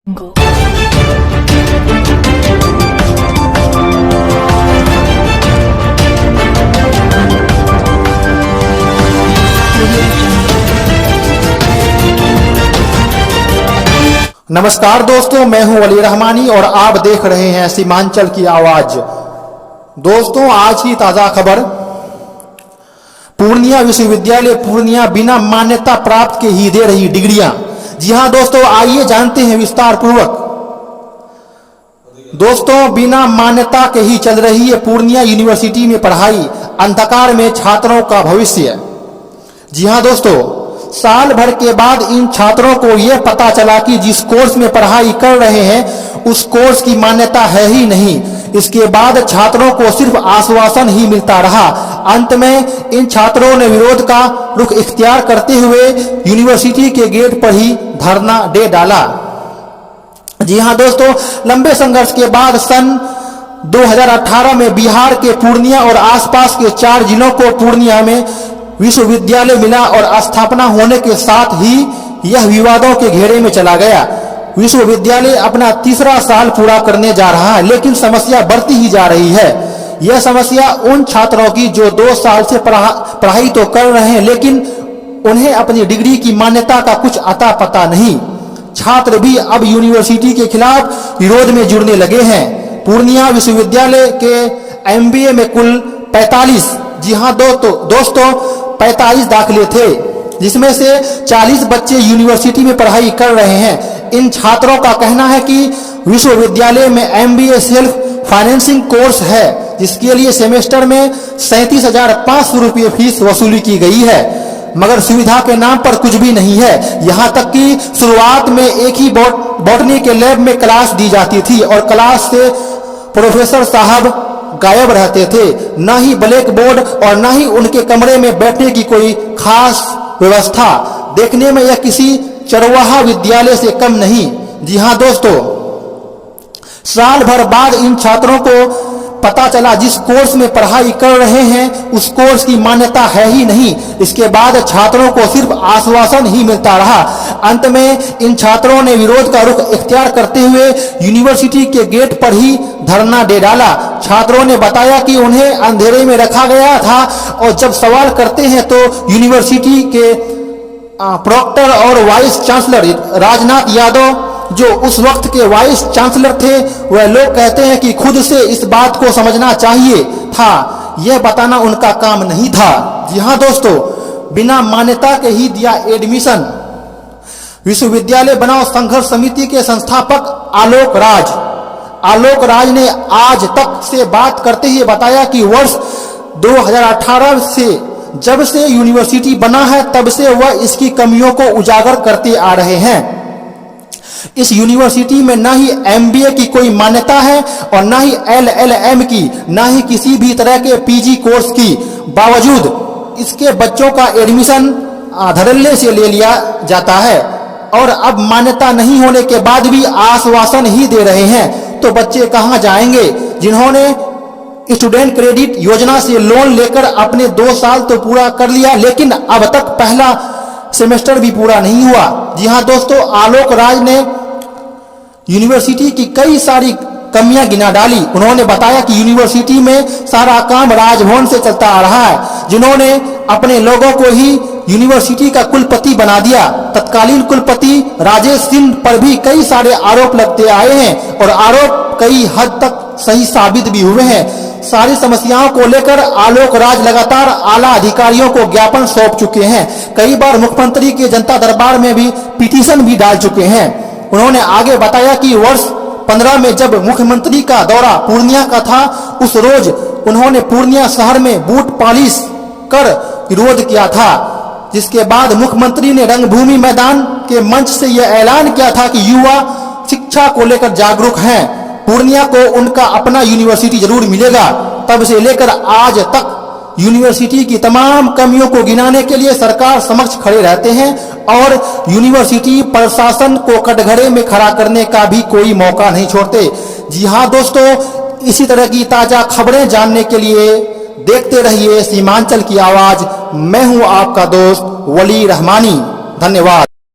Go. नमस्कार दोस्तों, मैं हूं वली रहमानी और आप देख रहे हैं सीमांचल की आवाज। दोस्तों, आज की ताजा खबर, पूर्णिया विश्वविद्यालय पूर्णिया बिना मान्यता प्राप्त के ही दे रही डिग्रियां। जी हां दोस्तों, आइए जानते हैं विस्तार पूर्वक। दोस्तों, बिना मान्यता के ही चल रही है पूर्णिया यूनिवर्सिटी में पढ़ाई, अंधकार में छात्रों का भविष्य। जी हां दोस्तों, साल भर के बाद इन छात्रों को यह पता चला कि जिस कोर्स में पढ़ाई कर रहे हैं उस कोर्स की मान्यता है ही नहीं। इसके बाद छात्रों को सिर्फ आश्वासन ही मिलता रहा। अंत में इन छात्रों ने विरोध का रुख इख्तियार करते हुए यूनिवर्सिटी के गेट पर ही धरना दे डाला। जी हां दोस्तों, लंबे संघर्ष के बाद सन 2018 में बिहार के पूर्णिया और आसपास के 4 जिलों को पूर्णिया में विश्वविद्यालय मिला और स्थापना होने के साथ ही यह विवादों के घेरे में चला गया। विश्वविद्यालय अपना तीसरा साल पूरा करने जा रहा है, लेकिन समस्या बढ़ती ही जा रही है। यह समस्या उन छात्रों की जो 2 साल से पढ़ाई तो कर रहे हैं, लेकिन उन्हें अपनी डिग्री की मान्यता का कुछ अता पता नहीं। छात्र भी अब यूनिवर्सिटी के खिलाफ विरोध में जुड़ने लगे हैं। पूर्णिया विश्वविद्यालय के MBA में कुल 45, जी हाँ दोस्तों 45 दाखिले थे, जिसमें से 40 बच्चे यूनिवर्सिटी में पढ़ाई कर रहे हैं। इन छात्रों का कहना है कि विश्वविद्यालय में MBA सेल्फ फाइनेंसिंग कोर्स है, जिसके लिए सेमेस्टर में 37,500 रुपये फीस वसूली की गई है, मगर सुविधा के नाम पर कुछ भी नहीं है। यहाँ तक कि शुरुआत में एक ही बॉटनी के लैब में क्लास दी जाती थी और क्लास से प्रोफेसर साहब गायब रहते थे। न ही ब्लैक बोर्ड और न ही उनके कमरे में बैठने की कोई खास व्यवस्था। देखने में यह किसी चरवाहा विद्यालय से कम नहीं। जी हां दोस्तों, साल भर बाद इन छात्रों को पता चला जिस कोर्स में पढ़ाई कर रहे हैं उस कोर्स की मान्यता है ही नहीं। इसके बाद छात्रों को सिर्फ आश्वासन ही मिलता रहा। अंत में इन छात्रों ने विरोध का रुख इख्तियार करते हुए यूनिवर्सिटी के गेट पर ही धरना दे डाला। छात्रों ने बताया कि उन्हें अंधेरे में रखा गया था और जब सवाल करते हैं तो यूनिवर्सिटी के प्रोक्टर और वाइस चांसलर राजनाथ यादव, जो उस वक्त के वाइस चांसलर थे, वह लोग कहते हैं कि खुद से इस बात को समझना चाहिए था, यह बताना उनका काम नहीं था। जी हाँ दोस्तों, बिना मान्यता के ही दिया एडमिशन। विश्वविद्यालय बनाओ संघर्ष समिति के संस्थापक आलोक राज ने आज तक से बात करते हुए बताया कि वर्ष 2018 से जब से यूनिवर्सिटी बना है तब से वह इसकी कमियों को उजागर करते आ रहे हैं। इस यूनिवर्सिटी में न ही MBA की कोई मान्यता है और न ही LLM की, न ही किसी भी तरह के PG कोर्स की। बावजूद इसके बच्चों का एडमिशन धड़ल्ले से ले लिया जाता है और अब मान्यता नहीं होने के बाद भी आश्वासन ही दे रहे हैं। तो बच्चे कहां जाएंगे जिन्होंने स्टूडेंट क्रेडिट योजना से लोन लेकर अपने 2 साल तो पूरा कर लिया, लेकिन अब तक पहला सेमेस्टर भी पूरा नहीं हुआ। जी हां दोस्तों, आलोक राज ने यूनिवर्सिटी की कई सारी कमियां गिना डाली। उन्होंने बताया कि यूनिवर्सिटी में सारा काम राजभवन से चलता आ रहा है, जिन्होंने अपने लोगों को ही यूनिवर्सिटी का कुलपति बना दिया। तत्कालीन कुलपति राजेश सिंह पर भी कई सारे आरोप लगते आए हैं और आरोप कई हद तक सही साबित भी हुए हैं। सारी समस्याओं को लेकर आलोक राज लगातार आला अधिकारियों को ज्ञापन सौंप चुके हैं। कई बार मुख्यमंत्री के जनता दरबार में भी पिटीशन भी डाल चुके हैं। उन्होंने आगे बताया कि वर्ष 15 में जब मुख्यमंत्री का दौरा पूर्णिया का था, उस रोज उन्होंने पूर्णिया शहर में बूट पॉलिश कर विरोध किया था, जिसके बाद मुख्यमंत्री ने रंगभूमि मैदान के मंच से यह ऐलान किया था कि युवा शिक्षा को लेकर जागरूक हैं, पूर्णिया को उनका अपना यूनिवर्सिटी जरूर मिलेगा। तब से लेकर आज तक यूनिवर्सिटी की तमाम कमियों को गिनाने के लिए सरकार समक्ष खड़े रहते हैं और यूनिवर्सिटी प्रशासन को कटघरे में खड़ा करने का भी कोई मौका नहीं छोड़ते। जी हाँ दोस्तों, इसी तरह की ताजा खबरें जानने के लिए देखते रहिए सीमांचल की आवाज। मैं हूं आपका दोस्त वली रहमानी। धन्यवाद।